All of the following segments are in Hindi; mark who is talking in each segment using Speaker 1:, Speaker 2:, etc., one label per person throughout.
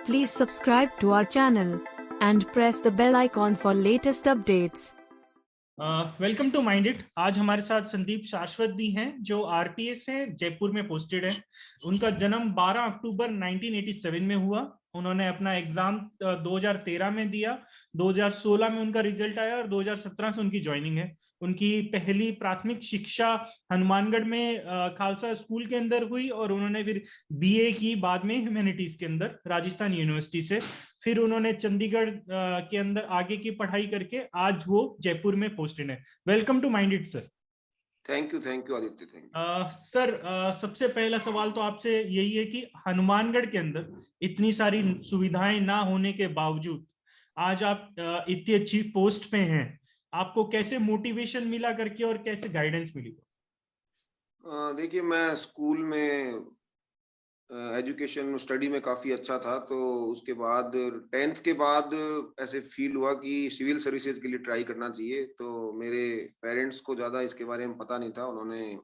Speaker 1: Please subscribe to our channel and press the bell icon for latest updates.
Speaker 2: Welcome to mind it. आज हमारे साथ संदीप शाश्वत जी हैं जो आरपीएस है, जयपुर में पोस्टेड है। उनका जन्म 12 अक्टूबर 1987 में हुआ। उन्होंने अपना एग्जाम 2013 में दिया, 2016 में उनका रिजल्ट आया और 2017 से उनकी ज्वाइनिंग है। उनकी पहली प्राथमिक शिक्षा हनुमानगढ़ में खालसा स्कूल के अंदर हुई और उन्होंने फिर बीए की बाद में ह्यूमैनिटीज के अंदर राजस्थान यूनिवर्सिटी से। फिर उन्होंने चंडीगढ़ के अंदर आगे की पढ़ाई करके आज वो जयपुर में पोस्टेड है। Welcome to mind it sir.
Speaker 3: Thank you Aditya, thank you.
Speaker 2: Sir, सबसे पहला सवाल तो आपसे यही है कि हनुमानगढ़ के अंदर इतनी सारी सुविधाएं ना होने के बावजूद आज आप इतनी अच्छी पोस्ट पे हैं। आपको कैसे मोटिवेशन मिला करके और कैसे गाइडेंस मिली?
Speaker 3: देखिए, मैं स्कूल में एजुकेशन स्टडी में काफ़ी अच्छा था, तो उसके बाद 10th के बाद ऐसे फील हुआ कि सिविल सर्विसेज के लिए ट्राई करना चाहिए। तो मेरे पेरेंट्स को ज़्यादा इसके बारे में पता नहीं था, उन्होंने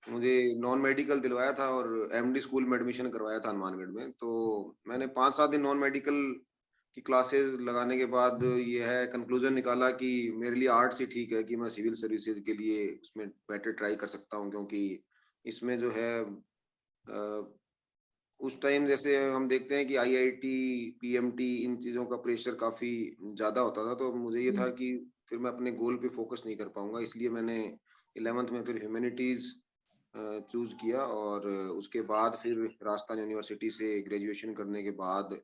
Speaker 3: मुझे नॉन मेडिकल दिलवाया था और एमडी स्कूल में एडमिशन करवाया था हनुमानगढ़ में। तो मैंने 5-7 दिन नॉन मेडिकल की क्लासेस लगाने के बाद ये है कंक्लूजन निकाला कि मेरे लिए आर्ट्स ही ठीक है, कि मैं सिविल सर्विसेज के लिए उसमें बेटर ट्राई कर सकता हूँ, क्योंकि इसमें जो है उस टाइम जैसे हम देखते हैं कि आईआईटी, पीएमटी, इन चीज़ों का प्रेशर काफ़ी ज़्यादा होता था। तो मुझे ये था कि फिर मैं अपने गोल पे फोकस नहीं कर पाऊंगा, इसलिए मैंने 11th में फिर ह्यूमैनिटीज़ चूज़ किया और उसके बाद फिर राजस्थान यूनिवर्सिटी से ग्रेजुएशन करने के बाद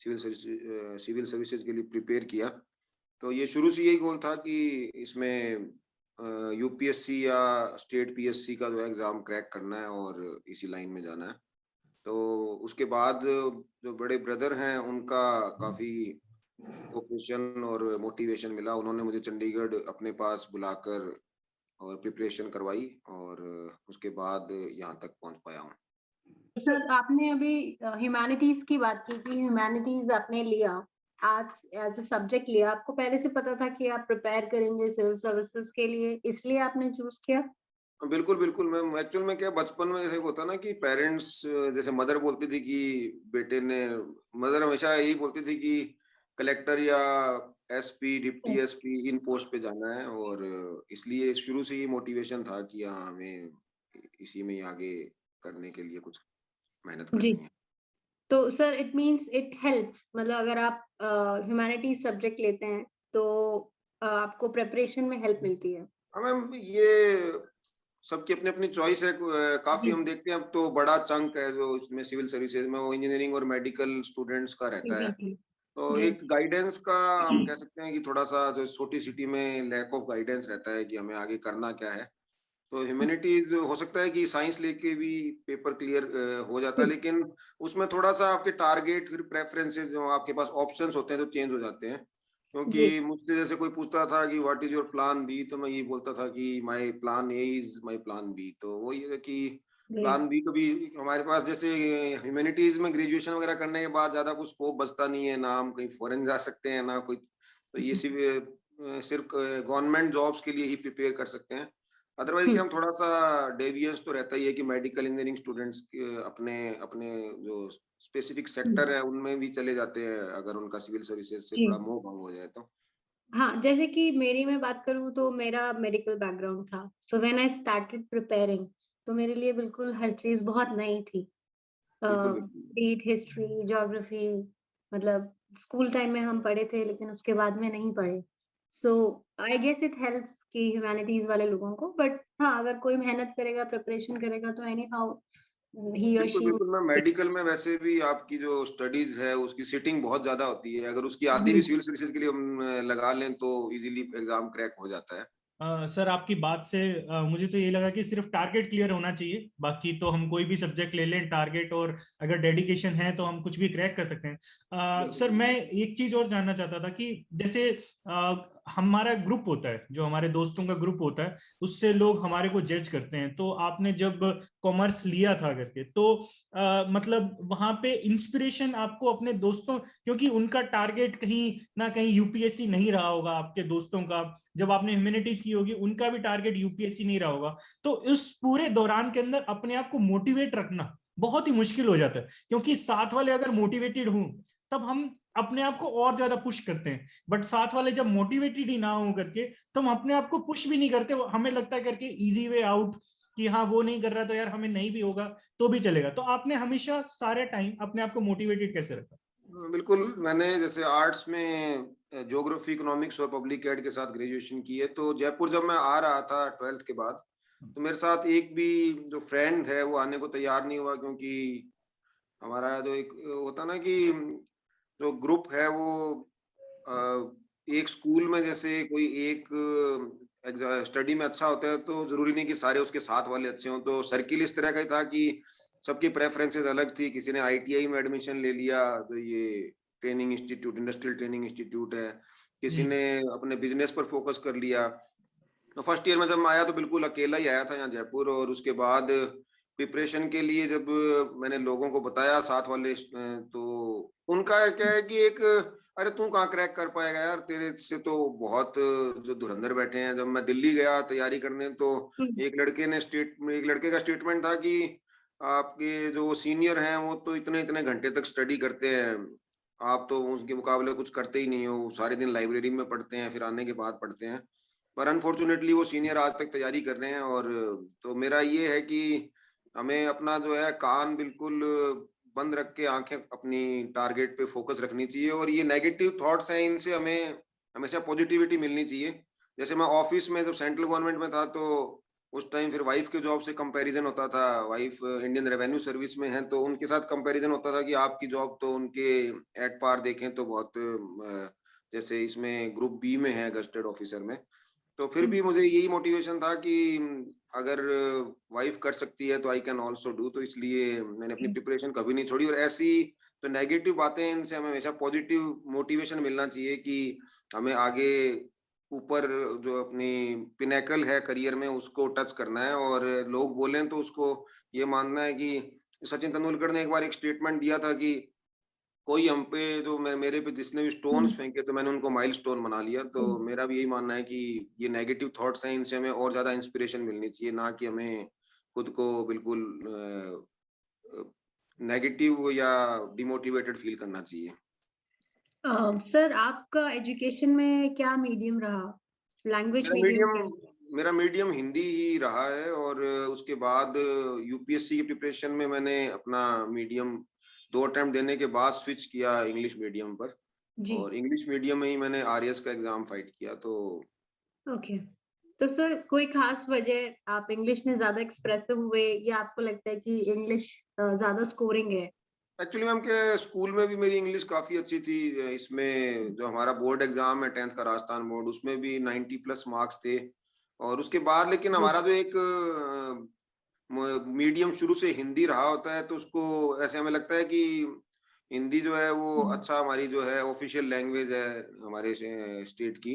Speaker 3: सिविल सर्विसेज के लिए प्रिपेयर किया। तो ये शुरू से यही गोल था कि इसमें यूपीएससी या स्टेट पीएससी का जो है एग्ज़ाम क्रैक करना है और इसी लाइन में जाना है। तो उसके बाद जो बड़े ब्रदर हैं उनका काफ़ी कोऑपरेशन और मोटिवेशन मिला। उन्होंने मुझे चंडीगढ़ अपने पास बुलाकर और प्रिपरेशन करवाई और उसके बाद यहाँ तक पहुँच पाया हूँ।
Speaker 4: सर, आपने अभी ह्यूमैनिटीज की बात की कि ह्यूमैनिटीज आपने लिया, आज एज अ सब्जेक्ट लिया। आपको पहले से पता था कि आप प्रिपेयर करेंगे सिविल सर्विसेज के लिए, इसलिए आपने चूज किया?
Speaker 3: बिल्कुल। मैं एक्चुअल में क्या, बचपन में जैसे होता ना कि पेरेंट्स, जैसे मदर बोलती थी कि बेटे ने, मदर हमेशा यही बोलती थी कि कलेक्टर या एसपी, डिप्टी एसपी इन पोस्ट पे जाना है, और इसलिए शुरू से ही मोटिवेशन था कि हाँ, हमें इसी में ही आगे करने के लिए कुछ मेहनत करनी है।
Speaker 4: तो sir, it means it helps, मतलब अगर आप ह्यूमैनिटीज सब्जेक्ट लेते हैं तो आपको प्रिपरेशन में हेल्प मिलती है।
Speaker 3: हाँ मैम, ये सबकी अपनी अपनी चॉइस है। काफी हम देखते हैं अब तो बड़ा चंक है जो इसमें सिविल सर्विसेज में, वो इंजीनियरिंग और मेडिकल स्टूडेंट्स का रहता है। तो एक गाइडेंस का हम कह सकते हैं कि थोड़ा सा जो छोटी सिटी में लैक ऑफ गाइडेंस रहता है कि हमें आगे करना क्या है। तो ह्यूमैनिटीज हो सकता है कि साइंस लेके भी पेपर क्लियर हो जाता है, लेकिन उसमें थोड़ा सा आपके टारगेट, फिर प्रेफरेंसेस, जो आपके पास ऑप्शंस होते हैं तो चेंज हो जाते हैं। क्योंकि मुझसे जैसे कोई पूछता था कि what is your plan B, तो मैं ये बोलता था कि my plan A is my plan B. तो वो ये है कि प्लान बी कभी हमारे पास, जैसे ह्यूमैनिटीज में ग्रेजुएशन वगैरह करने के बाद ज्यादा कुछ स्कोप बचता नहीं है, ना हम कहीं फॉरेन जा सकते हैं ना कोई, तो ये सिर्फ गवर्नमेंट जॉब्स के लिए ही प्रिपेयर कर सकते हैं। अदरवाइज कि हम थोड़ा सा डेविएंस तो रहता ही है कि मेडिकल इंजीनियरिंग स्टूडेंट्स अपने अपने जो स्पेसिफिक सेक्टर है उनमें भी चले जाते हैं, अगर उनका सिविल सर्विसेज से थोड़ा मोह भंग हो जाए तो।
Speaker 4: हाँ, जैसे कि मेरी मैं बात करूँ तो मेरा मेडिकल बैकग्राउंड था, so when I started preparing तो मेरे लिए बिल्कुल हर चीज बहुत नई थी। बीट हिस्ट्री, ज्योग्राफी, मतलब स्कूल टाइम में हम पढ़े थे लेकिन उसके बाद में नहीं पढ़े। सो आई गेस इट हेल्प्स कि ह्यूमैनिटीज वाले लोगों को, बट हाँ, अगर कोई मेहनत करेगा, प्रिपरेशन करेगा तो एनी हाउ ही और शी।
Speaker 3: बिल्कुल। मैं मेडिकल में वैसे भी आपकी जो स्टडीज है उसकी सीटिंग बहुत ज्यादा होती है, अगर उसकी आधी भी सिविल सर्विसेज के लिए हम लगा लें तो इजीली एग्जाम क्रैक हो जाता है।
Speaker 2: सर, आपकी बात से मुझे तो ये लगा कि सिर्फ टारगेट क्लियर होना चाहिए, बाकी तो हम कोई भी सब्जेक्ट ले लें, टारगेट और अगर डेडिकेशन है तो हम कुछ भी क्रैक कर सकते हैं। सर, मैं एक चीज और जानना चाहता था कि जैसे हमारा ग्रुप होता है, जो हमारे दोस्तों का ग्रुप होता है, उससे लोग हमारे को जज करते हैं। तो आपने जब कॉमर्स लिया था करके, तो मतलब वहां पे इंस्पिरेशन आपको अपने दोस्तों, क्योंकि उनका टारगेट कहीं ना कहीं यूपीएससी नहीं रहा होगा, आपके दोस्तों का जब आपने ह्यूमैनिटीज की होगी उनका भी टारगेट यूपीएससी नहीं रहा होगा, तो इस पूरे दौरान के अंदर अपने आप को मोटिवेट रखना बहुत ही मुश्किल हो जाता है, क्योंकि साथ वाले अगर मोटिवेटेड हों तब हम अपने आप को और ज्यादा पुश करते हैं, बट साथ वाले जब मोटिवेटेड ही ना हो करके तो हम अपने आप को पुश भी नहीं करते, हमें लगता है करके इजी वे आउट कि हाँ वो नहीं कर रहा तो यार हमें नहीं भी होगा तो भी चलेगा। तो आपने हमेशा सारे टाइम अपने आप को मोटिवेटेड कैसे रखा?
Speaker 3: बिल्कुल, मैंने जैसे आर्ट्स में ज्योग्राफी, इकोनॉमिक्स और पब्लिक एड के साथ ग्रेजुएशन की है। तो जयपुर जब मैं आ रहा था 12th के बाद, तो मेरे साथ एक भी जो फ्रेंड है वो आने को तैयार नहीं हुआ, क्योंकि हमारा जो एक होता ना कि जो ग्रुप है वो एक स्कूल में जैसे कोई एक स्टडी में अच्छा होता है तो जरूरी नहीं कि सारे उसके साथ वाले अच्छे हों। तो सर्किल इस तरह का ही था कि सबकी प्रेफरेंसेस अलग थी। किसी ने आईटीआई में एडमिशन ले लिया, तो ये training institute, industrial training institute है। किसी ने अपने बिजनेस पर फोकस कर लिया। तो फर्स्ट ईयर में जब मैं आया तो बिल्कुल अकेला ही आया था यहाँ जयपुर। और उसके बाद प्रिपरेशन के लिए जब मैंने लोगों को बताया साथ वाले, तो उनका क्या है कि एक, अरे तू कहाँ क्रैक कर पाएगा यार, तेरे से तो बहुत जो धुरंधर बैठे हैं। जब मैं दिल्ली गया तैयारी करने तो एक लड़के का स्टेटमेंट था कि आपके जो सीनियर हैं वो तो इतने इतने घंटे तक स्टडी करते हैं, आप तो उसके मुकाबले कुछ करते ही नहीं हो, सारे दिन लाइब्रेरी में पढ़ते हैं फिर आने के बाद पढ़ते हैं। पर अनफॉर्चुनेटली वो सीनियर आज तक तैयारी कर रहे हैं। और तो मेरा ये है कि हमें अपना जो है कान बिल्कुल बंद रख के आंखें अपनी टारगेट पे फोकस रखनी चाहिए। और ये नेगेटिव थॉट्स हैं, इनसे हमें हमेशा पॉजिटिविटी मिलनी चाहिए। जैसे मैं ऑफिस में जब सेंट्रल गवर्नमेंट में था तो उस टाइम फिर वाइफ के जॉब से कंपैरिजन होता था। वाइफ इंडियन रेवेन्यू सर्विस में है तो उनके साथ कंपैरिजन होता था कि आपकी जॉब तो उनके एट पार देखें तो बहुत जैसे इसमें ग्रुप बी में है गस्टेड ऑफिसर में। तो फिर भी मुझे यही मोटिवेशन था कि अगर वाइफ कर सकती है तो आई कैन ऑल्सो डू। तो इसलिए मैंने अपनी प्रिपरेशन कभी नहीं छोड़ी। और ऐसी तो नेगेटिव बातें, इनसे हमें हमेशा पॉजिटिव मोटिवेशन मिलना चाहिए कि हमें आगे ऊपर जो अपनी पिनेकल है करियर में उसको टच करना है। और लोग बोलें तो उसको ये मानना है कि सचिन तेंदुलकर ने एक बार एक स्टेटमेंट दिया था कि कोई हम पे जो मेरे पे जिसने भी स्टोन्स फेंके तो मैंने उनको माइलस्टोन बना लिया। तो मेरा भी यही मानना है कि ये नेगेटिव थॉट्स हैं, इनसे हमें और ज्यादा इंस्पिरेशन मिलनी चाहिए, ना कि हमें खुद को बिल्कुल नेगेटिव या डिमोटिवेटेड फील करना चाहिए।
Speaker 4: सर आपका एजुकेशन में क्या मीडियम रहा? लैंग्वेज
Speaker 3: मेरा
Speaker 4: मीडियम
Speaker 3: मीडियम
Speaker 4: क्या?
Speaker 3: मेरा मीडियम हिंदी ही रहा है। और उसके बाद यूपीएससी की प्रिपरेशन में मैंने अपना मीडियम 2 अटेम्प्ट देने के बाद स्विच किया इंग्लिश मीडियम पर।
Speaker 4: जी।
Speaker 3: और इंग्लिश मीडियम में ही मैंने आरएस का एग्जाम फाइट किया। तो
Speaker 4: ओके। तो सर कोई खास वजह आप इंग्लिश में ज्यादा एक्सप्रेसिव हुए या आपको लगता है कि इंग्लिश ज्यादा स्कोरिंग है?
Speaker 3: एक्चुअली मैम के स्कूल में भी मेरी इंग्लिश काफी अच्छी थी। इसमें जो हमारा बोर्ड एग्जाम है 10th का राजस्थान बोर्ड, उसमें भी 90+ मार्क्स थे। और उसके बाद लेकिन हमारा जो एक मीडियम शुरू से हिंदी रहा होता है तो उसको ऐसे हमें लगता है कि हिंदी जो है वो अच्छा हमारी जो है ऑफिशियल लैंग्वेज है हमारे स्टेट की।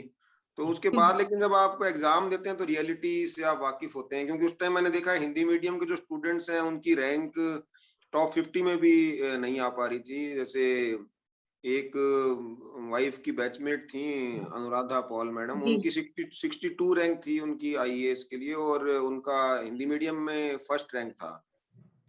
Speaker 3: तो उसके बाद लेकिन जब आप एग्जाम देते हैं तो रियलिटी से आप वाकिफ होते हैं, क्योंकि उस टाइम मैंने देखा है हिंदी मीडियम के जो स्टूडेंट्स हैं उनकी रैंक टॉप 50 में भी नहीं आ पा रही थी। जैसे एक वाइफ की बैचमेट थी अनुराधा पॉल मैडम,
Speaker 4: जी।
Speaker 3: उनकी 62 रैंक थी उनकी आईएएस के लिए, और उनका हिंदी मीडियम में फर्स्ट रैंक था।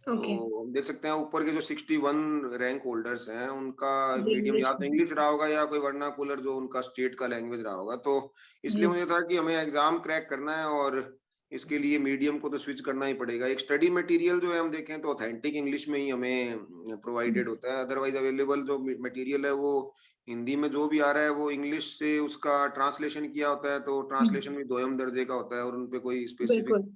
Speaker 4: ओके।
Speaker 3: तो हम देख सकते हैं ऊपर के जो 61 रैंक होल्डर्स हैं उनका
Speaker 4: जी
Speaker 3: मीडियम
Speaker 4: इंग्लिश
Speaker 3: या तो
Speaker 4: में।
Speaker 3: इंग्लिश रहा होगा या कोई वर्नाकुलर जो उनका स्टेट का लैंग्वेज रहा होगा। तो इसलिए
Speaker 4: जी।
Speaker 3: मुझे था कि हमें एग्जाम क्रैक करना है और इसके लिए मीडियम को तो स्विच करना ही पड़ेगा। एक स्टडी मटेरियल जो है हम देखें तो ऑथेंटिक इंग्लिश में ही हमें प्रोवाइडेड होता है। अदरवाइज अवेलेबल जो मटेरियल है वो हिंदी में जो भी आ रहा है वो इंग्लिश से उसका ट्रांसलेशन किया होता है, तो ट्रांसलेशन भी दोयम दर्जे का होता है और उनपे कोई स्पेसिफिक
Speaker 4: बिल्कुल।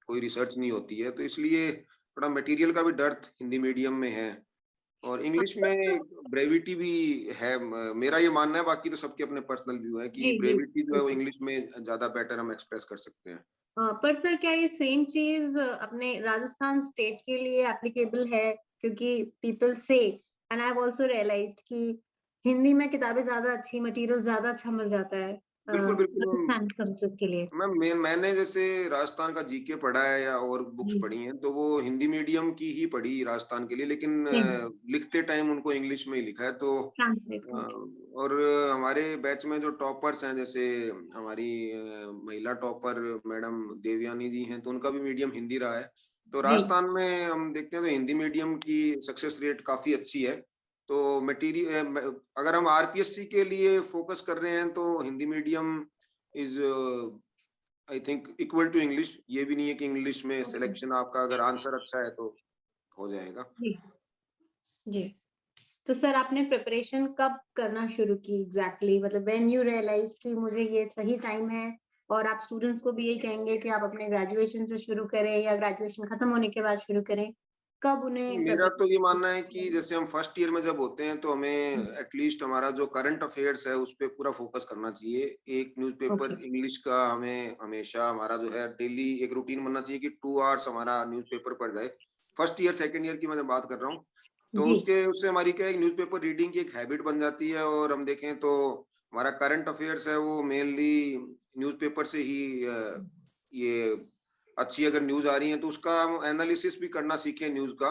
Speaker 3: कोई रिसर्च नहीं होती है। तो इसलिए थोड़ा मटेरियल का भी डर हिंदी मीडियम में है। और इंग्लिश में ब्रेविटी भी है, मेरा ये मानना है, बाकी तो सबके अपने पर्सनल व्यू है कि
Speaker 4: जी जी
Speaker 3: ब्रेविटी जो है वो
Speaker 4: बिल्कुल।
Speaker 3: इंग्लिश में ज्यादा बेटर हम एक्सप्रेस कर सकते हैं।
Speaker 4: पर सर क्या ये सेम चीज अपने राजस्थान स्टेट के लिए एप्लीकेबल है? क्योंकि पीपल से and I have also realised कि हिंदी में किताबें ज्यादा अच्छी, मटेरियल ज्यादा अच्छा मिल जाता है
Speaker 3: बिल्कुल बिल्कुल
Speaker 4: राजस्थान सब्जेक्ट के लिए।
Speaker 3: मैम, मैंने जैसे राजस्थान का जीके पढ़ा है या और बुक्स
Speaker 4: जी।
Speaker 3: पढ़ी हैं तो वो हिंदी मीडियम की ही पढ़ी राजस्थान के लिए, लेकिन लिखते टाइम उनको इंग्लिश में ही लिखा है। तो
Speaker 4: ट्रांसलेट।
Speaker 3: और हमारे बैच में जो टॉपर्स हैं जैसे हमारी महिला टॉपर मैडम देवयानी जी हैं तो उनका भी मीडियम हिंदी रहा है। तो
Speaker 4: जी
Speaker 3: राजस्थान में हम देखते हैं तो हिंदी मीडियम की सक्सेस रेट काफी अच्छी है। तो मटेरियल अगर हम आरपीएससी के लिए फोकस कर रहे हैं तो Hindi medium is I think equal to English. ये भी नहीं है कि इंग्लिश में
Speaker 4: ओके
Speaker 3: सिलेक्शन आपका अगर आंसर अच्छा है तो हो जाएगा।
Speaker 4: जी जी। तो सर आपने प्रिपरेशन कब करना शुरू की एग्जैक्टली मतलब व्हेन यू रियलाइज कि मुझे ये सही टाइम है? और आप स्टूडेंट्स को भी यही कहेंगे कि आप अपने ग्रेजुएशन से शुरू करें या ग्रेजुएशन खत्म होने के बाद शुरू करें? कब उन्हें
Speaker 3: मेरा तो ये
Speaker 4: प्रिपरेशन
Speaker 3: मानना है कि जैसे हम फर्स्ट ईयर में जब होते हैं तो हमें एटलीस्ट हमारा जो करंट अफेयर्स है उस पर पूरा फोकस करना चाहिए। एक
Speaker 4: ओके
Speaker 3: न्यूज़पेपर इंग्लिश का हमें हमेशा हमारा जो है डेली एक रूटीन बनना चाहिए कि 2 आवर्स हमारा न्यूज़पेपर पढ़ जाए। फर्स्ट ईयर सेकेंड ईयर की मैं बात कर रहा हूँ। तो
Speaker 4: जी
Speaker 3: उसके उससे हमारी क्या है, न्यूज़पेपर रीडिंग की एक हैबिट बन जाती है। और हम देखें तो हमारा करंट अफेयर्स है वो मेनली न्यूज़पेपर से ही ये अच्छी अगर न्यूज आ रही है तो उसका हम एनालिसिस भी करना सीखें न्यूज का।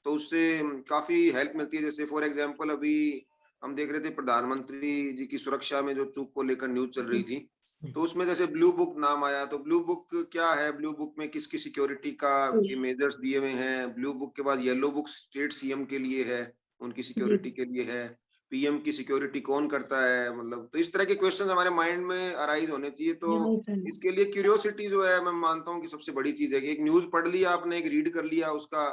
Speaker 3: तो उससे काफी हेल्प मिलती है। जैसे फॉर एग्जांपल अभी हम देख रहे थे प्रधानमंत्री जी की सुरक्षा में जो चूक को लेकर न्यूज चल रही थी। तो उसमें जैसे ब्लू बुक नाम आया। तो ब्लू बुक क्या है, ब्लू बुक में किसकी सिक्योरिटी का
Speaker 4: जी
Speaker 3: के मेजर्स दिए हुए हैं। ब्लू बुक के बाद येलो बुक स्टेट सीएम के लिए है, उनकी
Speaker 4: जी
Speaker 3: सिक्योरिटी के लिए है। पीएम की सिक्योरिटी कौन करता है, मतलब तो इस तरह के क्वेश्चन हमारे माइंड में अराइज होने चाहिए। तो
Speaker 4: नहीं सर
Speaker 3: इसके लिए क्यूरियोसिटी जो है मैं मानता हूँ कि सबसे बड़ी चीज है कि एक न्यूज पढ़ लिया आपने, एक रीड कर लिया उसका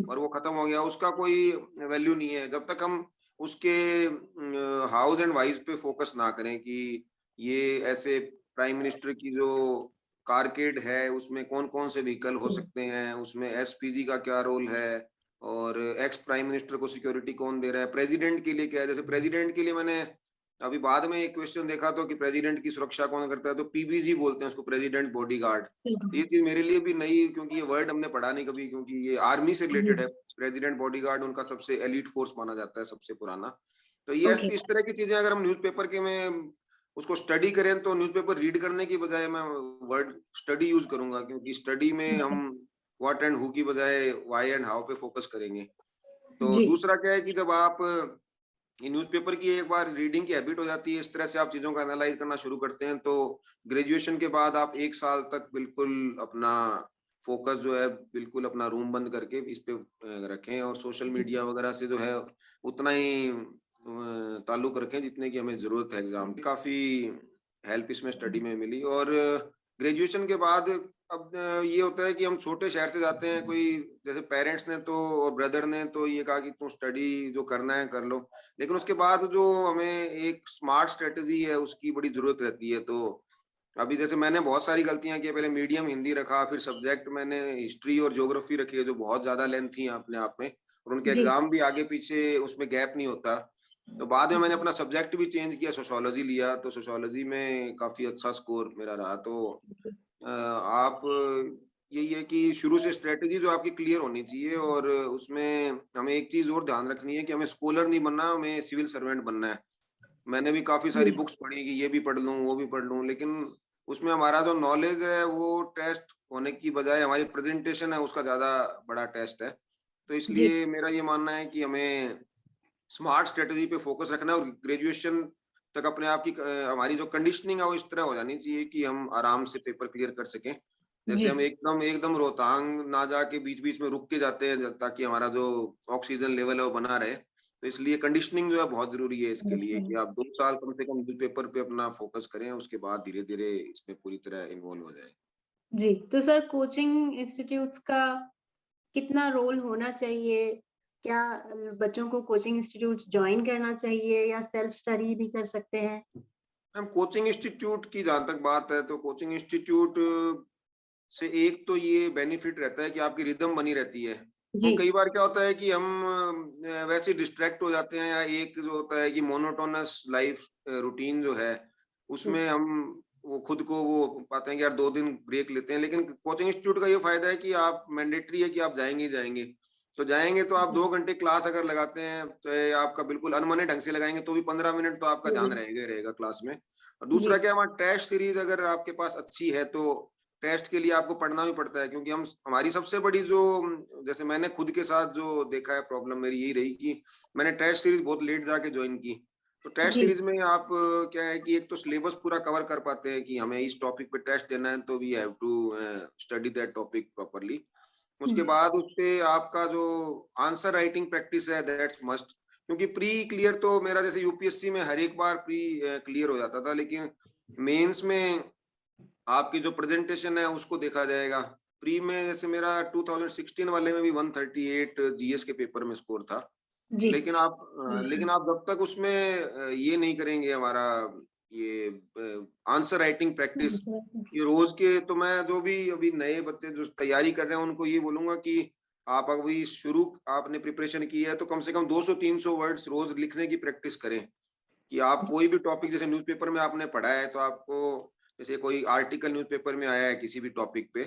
Speaker 3: और वो खत्म हो गया, उसका कोई वैल्यू नहीं है जब तक हम उसके हाउस एंड वाइज पे फोकस ना करें कि ये ऐसे प्राइम मिनिस्टर की जो कारकेड है उसमें कौन कौन से व्हीकल हो सकते हैं, उसमें एसपीजी का क्या रोल है और एक्स प्राइम मिनिस्टर को सिक्योरिटी कौन दे रहा है, प्रेसिडेंट के लिए क्या है। जैसे प्रेसिडेंट के लिए मैंने अभी बाद में एक क्वेश्चन देखा तो कि प्रेसिडेंट की सुरक्षा कौन करता है, तो पीबीजी बोलते हैं उसको, प्रेसिडेंट बॉडीगार्ड। ये चीज मेरे लिए भी नई, क्योंकि ये वर्ड हमने पढ़ा नहीं कभी, क्योंकि ये आर्मी से रिलेटेड है। प्रेसिडेंट बॉडीगार्ड उनका सबसे एलीट फोर्स माना जाता है, सबसे पुराना। तो ये
Speaker 4: ओके
Speaker 3: इस तरह की चीजें अगर हम न्यूज़पेपर के में उसको स्टडी करें तो न्यूज़पेपर रीड करने की बजाय मैं वर्ड स्टडी यूज करूंगा, क्योंकि स्टडी में हम व्हाट एंड हु की बजाय व्हाई एंड हाउ पे फोकस करेंगे। तो
Speaker 4: जी
Speaker 3: दूसरा क्या है कि जब आप ये न्यूज़पेपर की एक बार रीडिंग की हैबिट हो जाती है, इस तरह से आप चीजों को एनालाइज करना शुरू करते हैं, तो ग्रेजुएशन के बाद आप 1 साल तक बिल्कुल अपना फोकस जो है बिल्कुल अपना रूम बंद करके इस पे रखें और सोशल मीडिया वगैरह से जो है उतना ही ताल्लुक रखें जितने की हमें जरूरत है एग्जाम की। काफी हेल्प इसमें स्टडी में मिली। और ग्रेजुएशन के बाद अब ये होता है कि हम छोटे शहर से जाते हैं, कोई जैसे पेरेंट्स ने तो और ब्रदर ने तो ये कहा कि तुम स्टडी जो करना है कर लो, लेकिन उसके बाद जो हमें एक स्मार्ट स्ट्रेटजी है उसकी बड़ी जरूरत रहती है। तो अभी जैसे मैंने बहुत सारी गलतियां की, पहले मीडियम हिंदी रखा, फिर सब्जेक्ट मैंने हिस्ट्री और ज्योग्राफी रखी है जो बहुत ज्यादा लेंथ थी अपने आप में, और उनके
Speaker 4: जी
Speaker 3: एग्जाम भी आगे पीछे उसमें गैप नहीं होता। तो बाद में मैंने अपना सब्जेक्ट भी चेंज किया, सोशियोलॉजी लिया, तो सोशियोलॉजी में काफी अच्छा स्कोर मेरा रहा। तो आप यही है कि शुरू से स्ट्रेटेजी जो आपकी क्लियर होनी चाहिए, और उसमें हमें एक चीज और ध्यान रखनी है कि हमें स्कॉलर नहीं बनना, हमें सिविल सर्वेंट बनना है। मैंने भी काफी सारी बुक्स पढ़ी कि ये भी पढ़ लूं वो भी पढ़ लूं, लेकिन उसमें हमारा जो नॉलेज है वो टेस्ट होने की बजाय हमारी प्रेजेंटेशन है उसका ज्यादा बड़ा टेस्ट है। तो
Speaker 4: जी
Speaker 3: इसलिए मेरा ये मानना है कि हमें स्मार्ट स्ट्रेटजी पे फोकस रखना है, और ग्रेजुएशन तक अपने आप की हमारी जो कंडीशनिंग है वो इस तरह हो जानी चाहिए कि हम आराम से पेपर क्लियर कर सकें। जैसे
Speaker 4: जी
Speaker 3: हम एकदम एकदम रोहतांग ना जाके बीच बीच में रुक के जाते हैं ताकि हमारा जो ऑक्सीजन लेवल है वो बना रहे। तो इसलिए कंडीशनिंग जो है बहुत जरूरी है इसके लिए कि आप 2 साल कम से कम पेपर पे अपना फोकस करें, उसके बाद धीरे धीरे इसमें पूरी तरह इन्वॉल्व हो जाए।
Speaker 4: जी। तो सर कोचिंग इंस्टीट्यूट्स का कितना रोल होना चाहिए? क्या बच्चों को कोचिंग इंस्टीट्यूट्स ज्वाइन करना चाहिए या सेल्फ स्टडी भी कर सकते हैं?
Speaker 3: मैम कोचिंग इंस्टीट्यूट की जहां तक बात है तो कोचिंग इंस्टीट्यूट से एक तो ये बेनिफिट रहता है कि आपकी रिदम बनी रहती है।
Speaker 4: जी
Speaker 3: और कई बार क्या होता है कि हम वैसे डिस्ट्रैक्ट हो जाते हैं, या एक जो होता है कि मोनोटोनस लाइफ रूटीन जो है उसमें हम वो खुद को वो पाते हैं कि यार 2 दिन ब्रेक लेते हैं। लेकिन कोचिंग इंस्टीट्यूट का ये फायदा है कि आप मैंडेटरी है कि आप जाएंगे ही जाएंगे। तो जाएंगे तो आप 2 घंटे क्लास अगर लगाते हैं तो ये आपका बिल्कुल अनमने ढंग से लगाएंगे तो भी 15 मिनट तो आपका ध्यान रहेगा ही रहेगा क्लास में। और
Speaker 4: जी
Speaker 3: दूसरा क्या, हमारा टेस्ट सीरीज अगर आपके पास अच्छी है तो टेस्ट के लिए आपको पढ़ना भी पड़ता है, क्योंकि हम हमारी सबसे बड़ी जो जैसे मैंने खुद के साथ जो देखा है प्रॉब्लम मेरी यही रही कि मैंने टेस्ट सीरीज बहुत लेट जाके ज्वाइन की। तो टेस्ट
Speaker 4: जी
Speaker 3: सीरीज में आप क्या है कि एक तो सिलेबस पूरा कवर कर पाते हैं कि हमें इस टॉपिक पे टेस्ट देना है तो we have to study that topic properly. उसके बाद उस पे आपका जो आंसर राइटिंग प्रैक्टिस है दैट्स मस्ट, क्योंकि प्री क्लियर तो मेरा जैसे यूपीएससी में हर एक बार प्री क्लियर हो जाता था, लेकिन मेंस में आपकी जो प्रेजेंटेशन है उसको देखा जाएगा। प्री में जैसे मेरा 2016 वाले में भी 138 जीएस के पेपर में स्कोर था,
Speaker 4: जी
Speaker 3: लेकिन आप जब तक उसमें ये नहीं करेंगे हमारा ये आंसर राइटिंग प्रैक्टिस ये रोज के, तो मैं जो भी अभी नए बच्चे जो तैयारी कर रहे हैं उनको ये बोलूंगा कि आप अभी शुरू आपने प्रिपरेशन की है तो कम से कम 200-300 वर्ड्स रोज लिखने की प्रैक्टिस करें। कि आप कोई भी टॉपिक जैसे न्यूज़पेपर में आपने पढ़ा है तो आपको जैसे कोई आर्टिकल न्यूज़पेपर में आया है किसी भी टॉपिक पे,